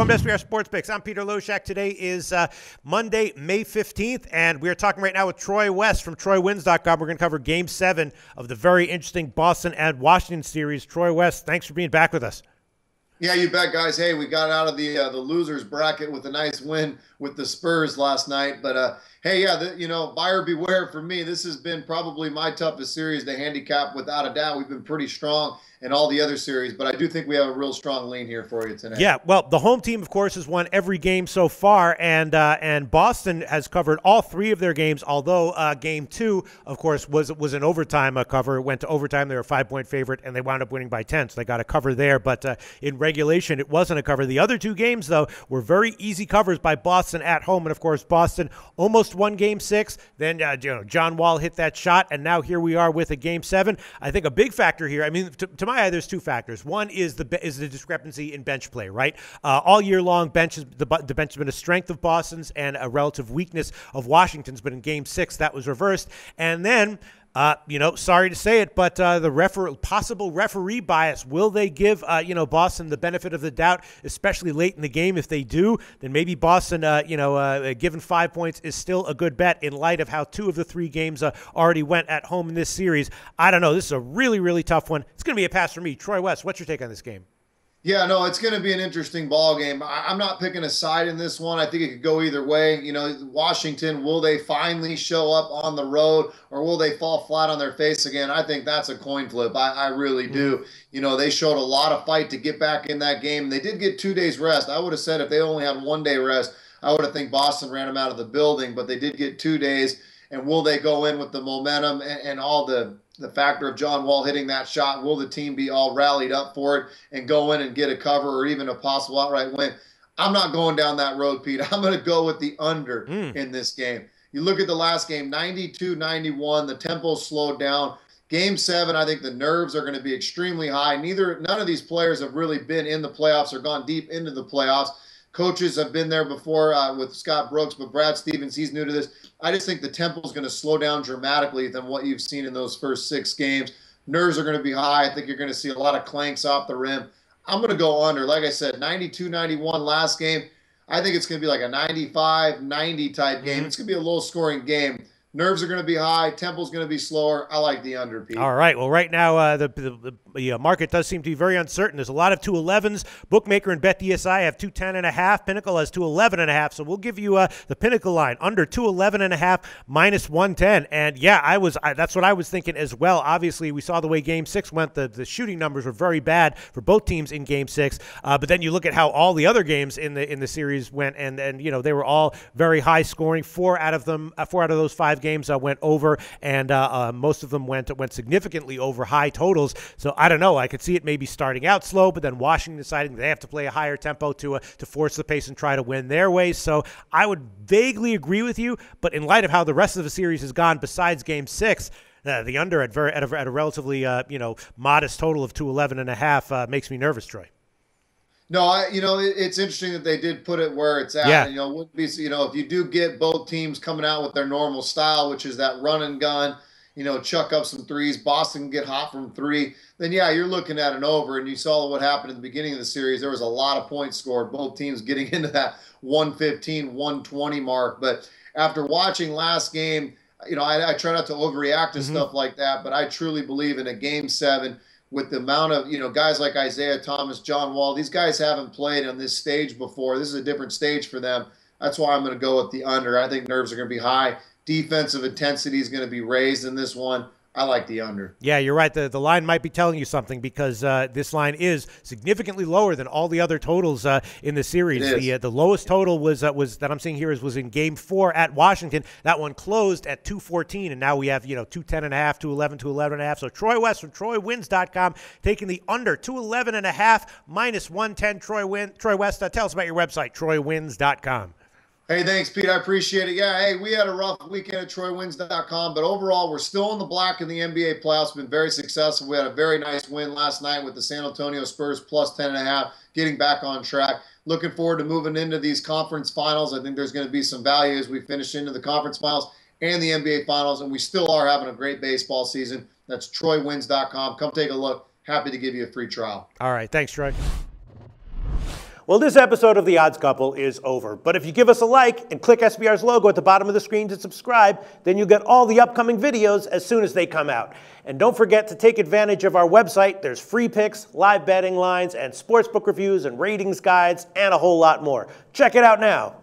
Welcome to SBR Sports Picks. I'm Peter Loshak. Today is Monday, May 15th, and we are talking right now with Troy West from TroyWins.com. We're going to cover Game 7 of the very interesting Boston and Washington series. Troy West, thanks for being back with us. Yeah, you bet, guys. Hey, we got out of the losers bracket with a nice win with the Spurs last night. But hey, yeah, buyer beware for me. This has been probably my toughest series to handicap without a doubt. We've been pretty strong in all the other series, but I do think we have a real strong lean here for you tonight. Yeah, well, the home team, of course, has won every game so far, and Boston has covered all three of their games, although Game 2, of course, was an overtime cover. It went to overtime. They were a 5-point favorite, and they wound up winning by 10, so they got a cover there. But in regulation, it wasn't a cover. The other two games, though, were very easy covers by Boston at home, and, of course, Boston almost won Game 6. Then John Wall hit that shot, and now here we are with a Game 7. I think a big factor here, I mean, to my eye, there's two factors. One is the discrepancy in bench play, right? All year long, the bench has been a strength of Boston's and a relative weakness of Washington's, but in Game 6, that was reversed. And then, sorry to say it, but the possible referee bias, will they give, Boston the benefit of the doubt, especially late in the game? If they do, then maybe Boston, given 5 points is still a good bet in light of how 2 of the 3 games already went at home in this series. I don't know. This is a really, really tough one. It's going to be a pass for me. Troy West, what's your take on this game? Yeah, no, it's going to be an interesting ball game. I'm not picking a side in this one. I think it could go either way. Washington, will they finally show up on the road, or will they fall flat on their face again? I think that's a coin flip. I really do. They showed a lot of fight to get back in that game. They did get 2 days rest. I would have said if they only had 1 day rest, I would have think Boston ran them out of the building, but they did get 2 days. And will they go in with the momentum and all the factor of John Wall hitting that shot? Will the team be all rallied up for it and go in and get a cover or even a possible outright win? I'm not going down that road, Pete. I'm going to go with the under in this game. You look at the last game, 92-91. The tempo slowed down. Game 7, I think the nerves are going to be extremely high. None of these players have really been in the playoffs or gone deep into the playoffs. Coaches have been there before with Scott Brooks, but Brad Stevens, he's new to this. I just think the tempo is going to slow down dramatically than what you've seen in those first 6 games. Nerves are going to be high. I think you're going to see a lot of clanks off the rim. I'm going to go under. Like I said, 92-91 last game. I think it's going to be like a 95-90 type game. It's going to be a low-scoring game. Nerves are going to be high. Tempo's going to be slower. I like the under, Pete. All right. Well, right now, the market does seem to be very uncertain. There's a lot of 211s. Bookmaker and BetDSI have 210.5. Pinnacle has 211.5. So we'll give you the Pinnacle line under 211.5 minus 110. And yeah, that's what I was thinking as well. Obviously, we saw the way Game 6 went. The shooting numbers were very bad for both teams in Game 6. But then you look at how all the other games in the series went, and they were all very high scoring. 4 out of those 5 games went over, and most of them went significantly over high totals. So I don't know. I could see it maybe starting out slow, but then Washington deciding they have to play a higher tempo to force the pace and try to win their way. So I would vaguely agree with you, but in light of how the rest of the series has gone, besides Game 6, the under at a relatively modest total of 211.5 makes me nervous, Troy. No, it's interesting that they did put it where it's at. Yeah. Wouldn't be, if you do get both teams coming out with their normal style, which is that run and gun, chuck up some threes, Boston can get hot from 3, then yeah, you're looking at an over. And you saw what happened in the beginning of the series. There was a lot of points scored, both teams getting into that 115, 120 mark. But after watching last game, I try not to overreact to stuff like that, but I truly believe in a Game 7 with the amount of, guys like Isaiah Thomas, John Wall. These guys haven't played on this stage before. This is a different stage for them. That's why I'm going to go with the under. I think nerves are going to be high. Defensive intensity is going to be raised in this one. I like the under. Yeah, you're right. The line might be telling you something because this line is significantly lower than all the other totals in the series. The lowest total was that I'm seeing here was in Game 4 at Washington. That one closed at 214, and now we have 210.5, 211, 211.5. So Troy West from TroyWins.com taking the under 211.5 minus 110. Troy West, tell us about your website, TroyWins.com. Hey, thanks, Pete. I appreciate it. Yeah, hey, we had a rough weekend at TroyWins.com, but overall, we're still in the black in the NBA playoffs. Been very successful. We had a very nice win last night with the San Antonio Spurs plus 10.5, getting back on track. Looking forward to moving into these conference finals. I think there's going to be some value as we finish into the conference finals and the NBA finals, and we still are having a great baseball season. That's TroyWins.com. Come take a look. Happy to give you a free trial. All right. Thanks, Troy. Well, this episode of The Odds Couple is over. But if you give us a like and click SBR's logo at the bottom of the screen to subscribe, then you'll get all the upcoming videos as soon as they come out. And don't forget to take advantage of our website. There's free picks, live betting lines, and sportsbook reviews and ratings guides, and a whole lot more. Check it out now.